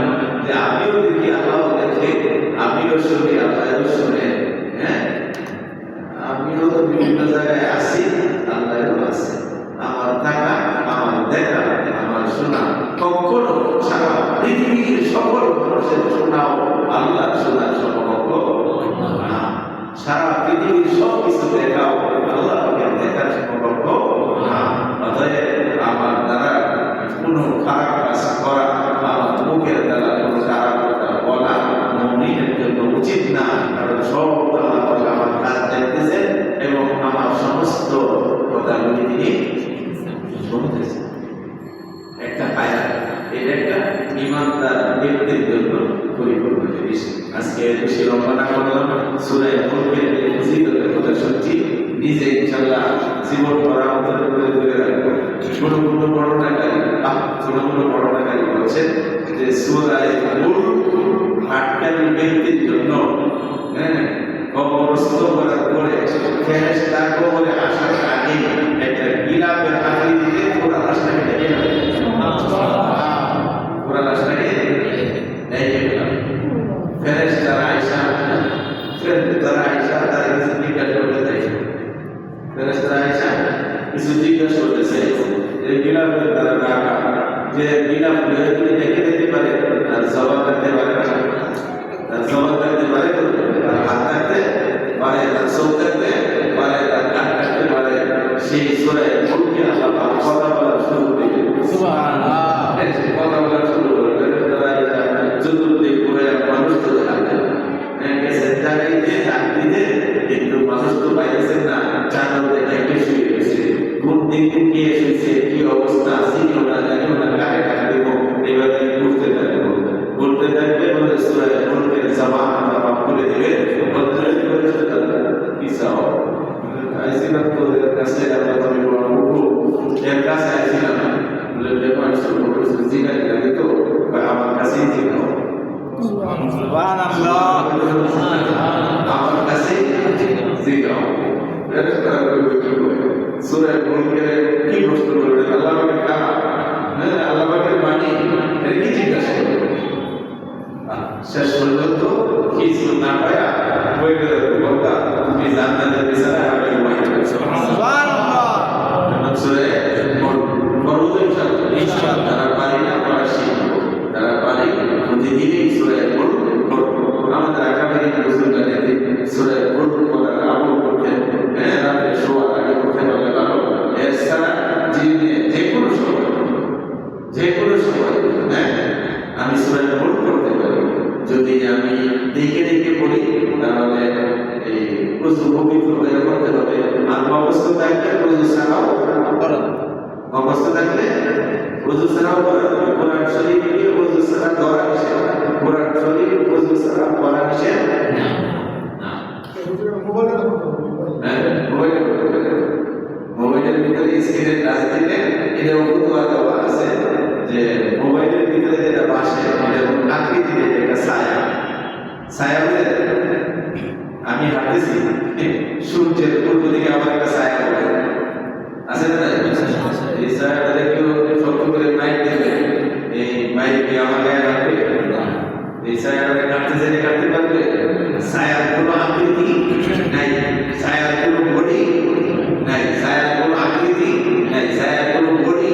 যে আমিও দেখি, আল্লাহ দেখে, আমিও শুনি, আল্লাহও শুনে, হ্যাঁ, আমিও তো বিভিন্ন জায়গায় আসি, আল্লাহও আছে। আমার থাকা, আমার দেখা, আমার শোনা কখনো সারা পৃথিবীর সকল মানুষের শোনাও আল্লাহ শোনার সমকক্ষ না। সারা পৃথিবীর সব কিছু দেখাও আল্লাহকে দেখার সমকক্ষ না। অতএব আমার দ্বারা কোনো খারাপ কাজ করা, আমার মুখের দ্বারা কোনো খারাপ কথা বলা মুমিনের জন্য উচিত না। কারণ সব আল্লাহ তাআলা আমার কাজ দেখতেছেন এবং আমার সমস্ত কথাগুলি তিনি শুনতেছেন। একটা আয়াত, এটা একটা ঈমানদার ব্যক্তির জন্য পরিপূর্ণ জিনিস। আজকে বেশি লম্বা না করলাম, সূরা মুলকের যে ফজিলতের কথা শুনছি, নিজে ইনশাআল্লাহ জীবন করার মতো করে রাখবো। ছোট বর্ণনাকারী বলছেন যে সূরা মুলক পাঠকারী ব্যক্তির জন্য, হ্যাঁ, কবরস্থ করার পরে ফেরেশতা কবরে আসার আগে একটা গিলাফের আকৃতিতে পুরা লাশটাকে ঢেকে দেয়। পুরা লাশটাকে ঢেকে দেয়। ফেরেশতারা আয়েশা তার কিছু জিজ্ঞাসা করতে চাইছে। ফেরেশতারা আয়েশা কিছু জিজ্ঞাসা করতেছে যে গিলাফের দ্বারা রাখা, যে গিলাফ যদি ঢেকে দিতে পারে তার জবাব করতে পারে না, তার জবাব করতে পারে, তার হাত কাটতে পারে, তার চোখ কাটতে পারে, তার কান কাটতে পারে। সেই সূরা মুলকে আল্লাহ কথা বলা শুরু করবে। সুবহানাল্লাহ, কথা বলা শুরু করবে। তারা চতুর্দিক ঘুরে মানুষ তো থাকবে, গেছে জায়গাতে চাকরিতে, কিন্তু মানুষ তো পাইতেছেন না। চাঁদতে দেখে শুয়ে গেছে, কোন দিন কে শুয়েছে, কি অবস্থা, চিনিও না, জানিও না, কাকে টাকা দেবো, এইভাবে ঘুরতে থাকবে। বলে সূরা মুলকের জবান আল্লাহ করে দিবে। কি চাও? আইছিলাম তোদের কাছে, আল্লাহ তুমি বলবো এর কাছে আইছিলাম, বলে ব্যাপার শুরু জিজ্ঞাসা লাগে তো আমার কাছেই জিজ্ঞাসা, সুবহানাল্লাহ, আমার কাছে জিজ্ঞাসা। সূরা মুলকের কি প্রশ্ন করবে? আল্লাহ পাকের কালাম, হ্যাঁ, আল্লাহ পাকের বাণী, এর কি জিজ্ঞাসা করবে? শেষ পর্যন্ত কিছু না পায়া বই গেল, বলতা তুমি জান্নাতের বিছানা আমি ঘুমাই দেব। সুবহানাল্লাহ। সূরা মুলক ইনশাআল্লাহ তারা পারি না পড়া শিখব, তারা পারি প্রতিদিনই সূরা মুলক পড়ব। আমাদের আগামী বুজুর্গরা সূরা মুলক পড়ার আমল করতেন, হ্যাঁ, রাতে শোয়ার আগে পড়তে পারলে ভালো। এছাড়া জীবনে যে কোনো সময়, হ্যাঁ, আমি সূরা মুলক পড়তে পারি। যদি আমি দেখে দেখে পড়ি তাহলে এই প্রচুর পবিত্র হয়ে পড়তে হবে। আর অবস্থা থাকলে প্রচুর ছাড়াও করা, অবস্থা থাকলে প্রচুর ছাড়াও করা যাবে। কোরআন শরীফ দিয়ে প্রচুর ছাড়া করা নিষেধ, কোরআন শরীফ প্রচুর ছাড়া করা নিষেধ না। মোবাইলের ভিতরে স্ক্রিনের টাচ দিলে এটা ফতোয়া দেওয়া আছে যে মোবাইলের ভিতরে যেটা বাসে এরকম আকৃতিতে একটা ছায়া বলে, আমি হাঁটতেছি, সূর্যের পূর্ব দিকে আমার একটা ছায়া পড়ে আছে না? এই ছায়াটা কেউ শক্ত করে মাইক দেবে, এই মাইকে আমার গায়ে রাখবে, এই ছায়াটা কাটতে পারবে। ছায়ার কোনো আকৃতি নাই, ছায়ার কোনো বডি নাই, ছায়ার কোনো আকৃতি নাই, ছায়ার কোনো বডি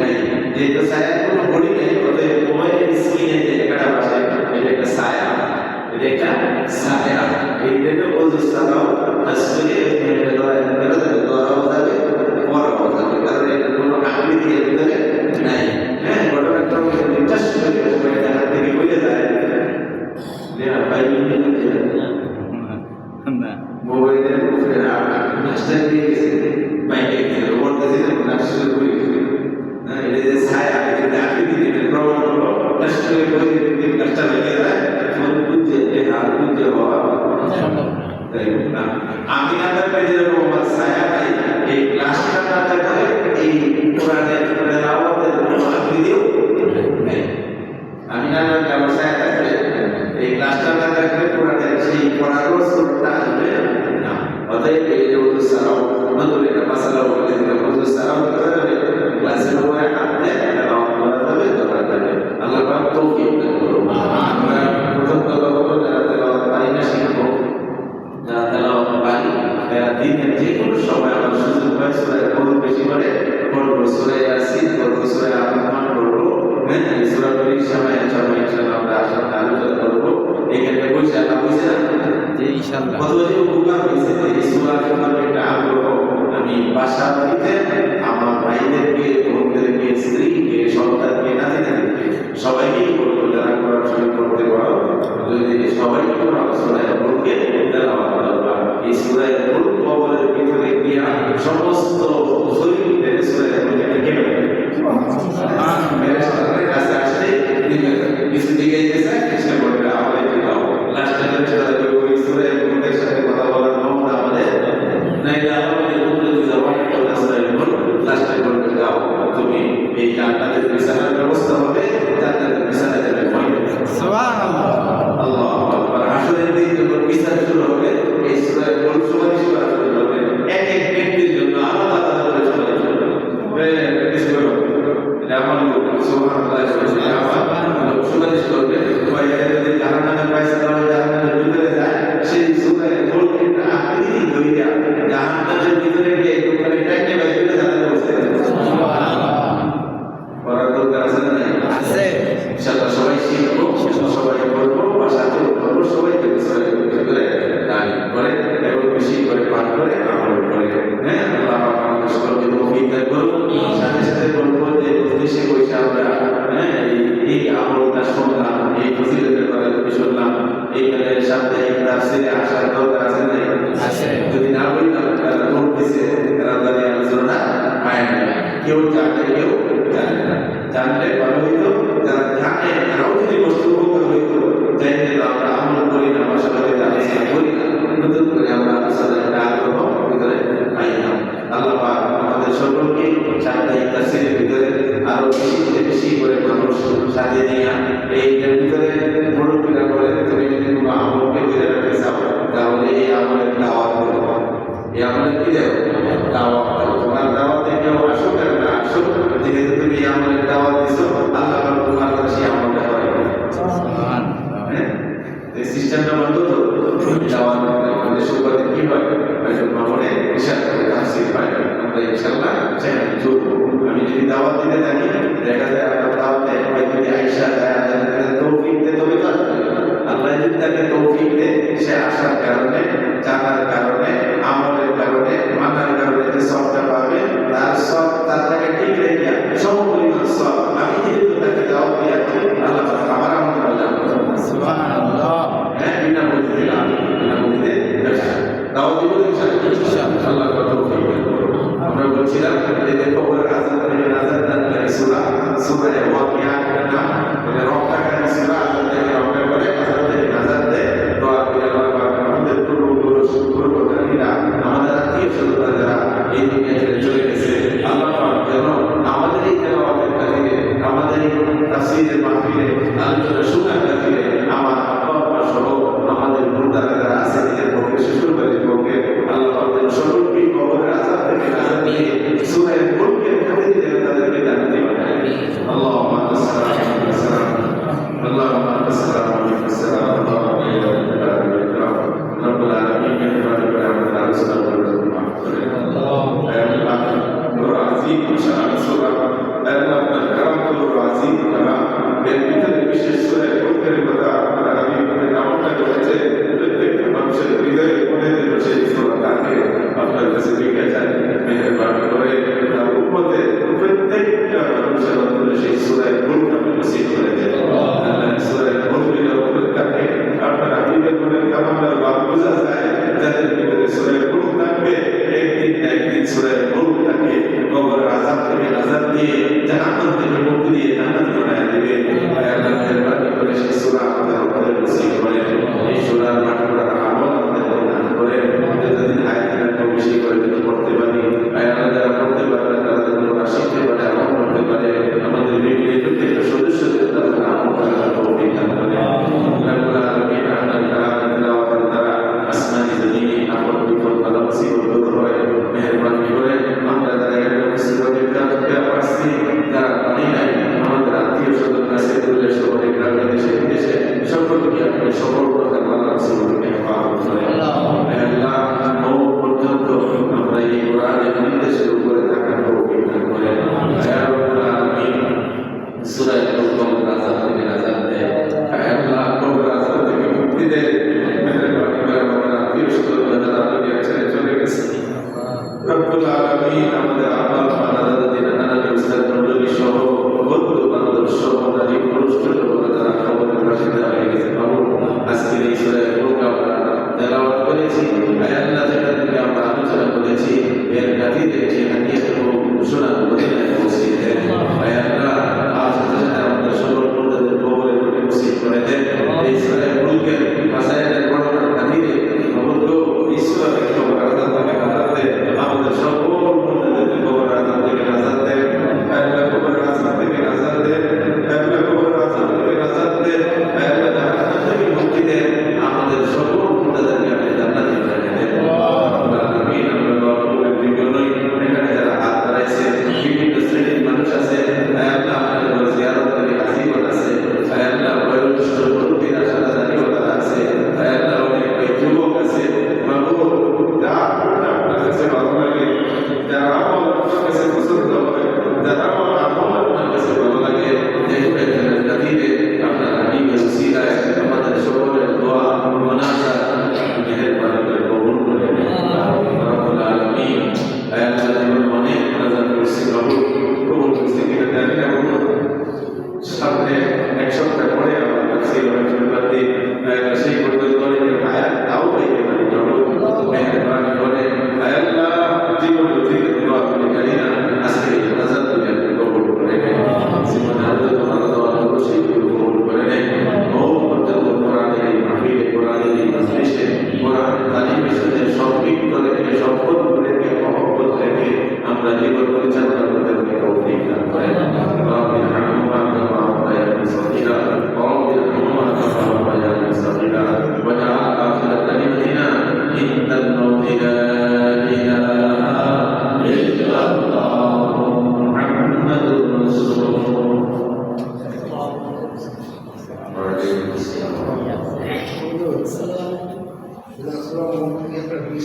নাই। যেহেতু ছায়ার কোনো বডি নেই, অতএব মোবাইলের স্ক্রিনে যে লেখাটা বসে এটা একটা ছায়া, এটা এটা ছায়া এই জন্য ওযু ছাড়াও আসলে এটা দরাও যাবে পরাও যাবে কারণ এটা কোনো আকৃতি এর ভিতরে নাই হ্যাঁ ঘটনাটা ইন্টারেস্ট করে এটা হাত থেকে বলে যায় নেওয়া পাইনি না মোবাইলের উপরে মাস্টার দিয়ে গেছে বাইকে গেছে বলতেছে নার্সিং করে হ্যাঁ এটা যে ছায়া এটা আকৃতি দিতে প্রমাণ হলো নার্সিং করে দিতে কাজটা লেগে যায় ফোন বুঝে এই হাত বুঝে বাবা তাই না আমি না থাকলে যেরকম আমার ছায়া নাই এই ক্লাসটা না থাকলে এই কোরআনের তেলাওয়াতের আকৃতিও নেই আমি না থাকলে আমার ছায়া থাকবে এই ক্লাসটা না থাকলে কোরআনের সেই পড়ারও সুরটা আসবে না অতএব এই যে ওযু ছাড়াও নতুন একটা মাসালা বলে দিলাম ওযু ছাড়াও করা যাবে ক্লাসের উপরে হাত দিয়ে তেলাওয়াত করা যাবে দরকার যাবে আল্লাহ পাক তৌফিক দান করুন আমরা প্রথম কথা হলো যারা তেলাওয়াত পারি না শিখবো যারা তেলাওয়াত পারি এরা দিনের যে কোনো সময় আমার সুযোগ হয় সূরা বহুত বেশি করে পড়বো সূরা ইয়াসিন পড়বো সূরা আর-রহমান পড়বো হ্যাঁ এই সূরাগুলির সময় ইনশাআল্লাহ আমরা আলোচনা করবো এখানে বসে আল্লাহ বসে না যে ইনশাআল্লাহ কত যে উপকার হয়েছে এই সূরার সম্পর্কে একটা আগ্রহ আমি বাসা বাড়িতে আমার ভাইদেরকে বোনদেরকে স্ত্রীকে সন্তানকে নাতিদেরকে সবাইকেই বলবো যারা কোরআন শরীফ পড়তে পারো যদি সবাইকে কোরআন সূরা পড়তে তেলাওয়াত করবা এই সূরা পড়তে কবরের ভিতরে গিয়া সমস্ত শরীরে সূরা পড়তে কেন মেরেস্তারের কাছে আসলে কিছু দিকে গেছে কিছু বলবে আমাদের দাও লাস্টে যেটা ওই সূরা পড়তে সাথে কথা বলার ক্ষমতা আমাদের নাই আমাদের উপরে জবান করে সূরা লাস্টে বলবে দাও তুমি এই জান্নাতের বিছানার ব্যবস্থা হবে জান্নাতের বিছানা যাবে সুবহানাল্লাহ আল্লাহু আকবার আসরের দিন যখন বিচার শুরু হবে এই সূরা সুপারিশ করা শুরু হবে এক এক ব্যক্তির জন্য আলাদা আলাদা করে সুপারিশ হবে কিছু করো এটা আমার সুবহানাল্লাহ সুপারিশ করবে ওই যদি জাহান্নামের পয়সা দেওয়া জাহান্নামের ভিতরে যায় সেই সূরা বলতে একটা আকৃতি ধরিয়া জাহান্নামের ভিতরে গিয়ে একটুখানি টাইটে বাইরে জান্নাতে বসে সুবহানাল্লাহ পড়ার দরকার আছে না আছে ইনশাআল্লাহ সবাই শিখবো সবাই পড়বো বাসাতে পড়বো সবাইকে বিষয়ে করে দান করে এবং বেশি করে পাঠ করে আমল করে হ্যাঁ আল্লাহ পাক আমাদের সকলকে তৌফিক দান করুন সাথে সাথে বলবো যে উদ্দেশ্যে বসে আমরা হ্যাঁ এই আমলটা শুনলাম এই ফজিলতের কথা যদি শুনলাম এইখানে সাপ্তাহিক তাফসীরে আসার দরকার আছে না আছে যদি না বলতাম তারা বলতেছে তারা তাদের আলোচনা পায় না কেউ জানে কেউ জানে না জানলে ভালো হইতো যারা জানে তারাও যদি বস্তু উপকার হইতো জানলে আমরা আমল করি না বাসা বাড়িতে আলোচনা করি না নতুন করে আমরা আলোচনার একটা আগ্রহ ভিতরে পাইলাম আল্লাহ পাক আমাদের সকলকে সাপ্তাহিক তাফসীরের ভিতরে আরো বেশি করে মানুষ সাথে নিয়ে এইটার ভিতরে মুরব্বীরা বলে তুমি যদি কোনো আমলকে ধরে রাখতে চাও তাহলে এই আমলের দাওয়াত দেবো এই আমলের কি দেবো দাওয়াত দেবো তোমার দাওয়াতে কেউ আসুক আর না আসুক যেহেতু তুমি এই আমলের দাওয়াত দিছো আল্লাহ পাক তোমার কাছে সেই আমলটা করে হ্যাঁ এই সিস্টেমটা বন্ধ তো দাওয়াত আমাদের সুবাদে কি হয় হয়তো মামনে বিশাল করে তাফসীর পাই আমরা ইনশাআল্লাহ সেখানে চলবো আমি যদি দাওয়াত দিতে থাকি দেখা যায় আপনার দাওয়াতে হয়তো আয়েশা তৌফিক দে তবে তো আল্লাহ যদি তাকে তৌফিক দে সে আসার কারণে জানার কারণে আমলের কারণে মানার কারণে যে সবটা পাবে তার সব তার তাকে ঠিক রেখে সমপরিমাণ সব আমি যেহেতু তাকে দাওয়াত দিয়েছি আল্লাহ আমার আমল বললাম সুবহানাল্লাহ হ্যাঁ বিনা বুঝতে দিলাম বিনা বুঝতে দাওয়াত দিব ইনশাআল্লাহ আল্লাহ তৌফিক দেন আমরা বলছিলাম যে দেখো ওর আযান থেকে নাজাত দানকারী সূরা সূরা ওয়াকিয়ার নাম মানে রক্ষাকারী সূরা আযান থেকে রক্ষা করে আযান থেকে নাজাত দেয় দোয়া করে আল্লাহ পাক আমাদের পূর্বপুরুষ পূর্বপুরুষরা আমাদের আত্মীয়-স্বজন যারা এই দুনিয়া ছেড়ে চলে গেছে আল্লাহ পাক যেন আমাদের এই তেলাওয়াতের কাজে আমাদের এই তাফসীরের মাহফিলে আলোচনা শোনার কাজে আমার আব্বা আম্মা সহ আমাদের মুর্দারা যারা আছে এদের পক্ষে শ্বশুর বাড়ির পক্ষে আমাদের বাপ বোঝা যায় যাদের ভিতরে সূরা মুলক থাকবে একদিন না একদিন সূরা মুলক তাকে কবরের আযাব থেকে আযাব দিয়ে জাহান্নাম থেকে মুক্তি দিয়ে জান্নাতে বানায় দিবে। আল্লাহ মেহেরবানি করে সেই সূরা আমাদের উপরে নসিব করেন। এই সূরার পাঠ করার আমল আমাদের প্রদান করেন। যতদিন হায়াতে বেশি করে যদি পড়তে পারি, আল্লাহ যারা পড়তে পারে তারা যেন শিখতে পারে, আমল করতে পারে। আমাদের বিভিন্ন প্রত্যেকটা সদস্যদের তাদের আমল করার তৌফিক দান করেন। রব্বুল আলামিন আপনার কালামের তেলাওয়াতের দ্বারা আসমানি জমিনে আপন বিপদ বালা মুসিবত দূর হয়। মেহেরবানি করে আমরা যারা এখানে উপস্থিত হতে পারছি, যারা পারি নাই, আমাদের আত্মীয় স্বজন কাছে দূরে শহরে গ্রামে দেশে বিদেশে সকলকে আপনি সকল প্রকার বালা মুসিবত থেকে হেফাজত করেন। আল্লাহ মওত পর্যন্ত আমরা এই কোরআনের নির্দেশের উপরে থাকার তৌফিক দান করেন। ইয়া রাব্বুল আলামিন সূরা মুলক আযাব থেকে নাজাত দেয়। আল্লাহ কবর আযাব থেকে মুক্তি দেয়। মেহেরবানি করে আমাদের আত্মীয় স্বজন যারা দুনিয়া ছেড়ে চলে গেছে, রব্বুল আলামিন আমাদের আব্বা আম্মা দাদা দিদা নানা উস্তাদ মণ্ডলী সহ বন্ধু বান্ধব সহ নারী পুরুষ ছোট বড় যারা খবরের পাশে দাঁড়িয়ে গেছে বাবু, আজকের এই সূরা মুলক আমরা তেলাওয়াত করেছি। আল্লাহ যেটা থেকে আমরা আলোচনা করেছি এর খাতিরে সেখানে ঘোষণা মদিনায় পৌঁছে দেন। আল্লাহ আজ আমাদের সকল বন্ধুদের কবরে নসিব করে দেন। এই সূরা মুলকের মাসায়েলের পড়ানোর খাতিরে আমাদের ঈশ্বরের কবর আযাব থেকে নাজাত দেন। আমাদের সকল বন্ধুদের কবর আযাব থেকে নাজাত দেন। আল্লাহ কবর আযাব থেকে নাজাত দেন। আল্লাহ কবর আযাব থেকে নাজাত দেন। আল্লাহ জাহান্নাম থেকে মুক্তি দেন। আমাদের সকল বন্ধুদেরকে আপনি জান্নাতে বানিয়ে দেন। রব্বুল আলামিন আমরা দোয়া করি বিজয়ী এখানে যারা হাত বাড়াইছে বিভিন্ন শ্রেণীর মানুষ আছে, আল্লাহ আপনাদের ঘরে জিয়ারত করে হাজির আছে, আল্লাহ বয়োজ্যেষ্ঠ মুরব্বীরা সাদা দাড়িওয়ালা আছে, আল্লাহ অনেক যুবক আছে, মাহবুব যা আপনার কাছে ভালো লাগে, যারা আমল আপনার কাছে পছন্দ হয়, যারা আমল আপনার কাছে ভালো লাগে, দেখবেন খাতিরে আপনার হাবিবের উসিলায় আমাদের সকলের দোয়া মুনাজাত মেহেরবানি করে কবুল করে নেন। রব্বুল আলামিন আল্লাহ জীবন অনেক মুনাজাত করছি, কবুল করছি কিনা জানি না। সামনে এক সপ্তাহ পরে আমার কাছে বাদী সেই পর্যন্ত অনেকের হায়াত তাও পাইতে পারি। মেহেরবানি করে আল্লাহ জীবন অতীতে দোয়া করে জানি না আজকে এই মুনাজাত তুমি আপনি কবুল করে নেন। জীবনে আরো তোমার দোয়া করবো সেইগুলো কবুল করে নেন। মওত পর্যন্ত কোরআনের এই মাহফিলে, কোরআনের এই মজলিসে, কোরআনের তালিমের সাথে সম্পৃক্ত রেখে, সম্পর্ক রেখে, মহব্বত রেখে আমরা জীবন পরিচালনা করতে তৌফিক দান করেন। রব্বির হামহুমা কামা রাব্বায়ানি সগীরা রব্বির হামহুমা কামা রাব্বায়ানি সগীরা ওয়াজআল আখির কালিমাতিনা ইন্নাল মাউতি লা ইলাহা ইল্লাল্লাহ মুহাম্মাদুর রাসূলুল্লাহ। ওয়া আলাইকুম আসসালাম।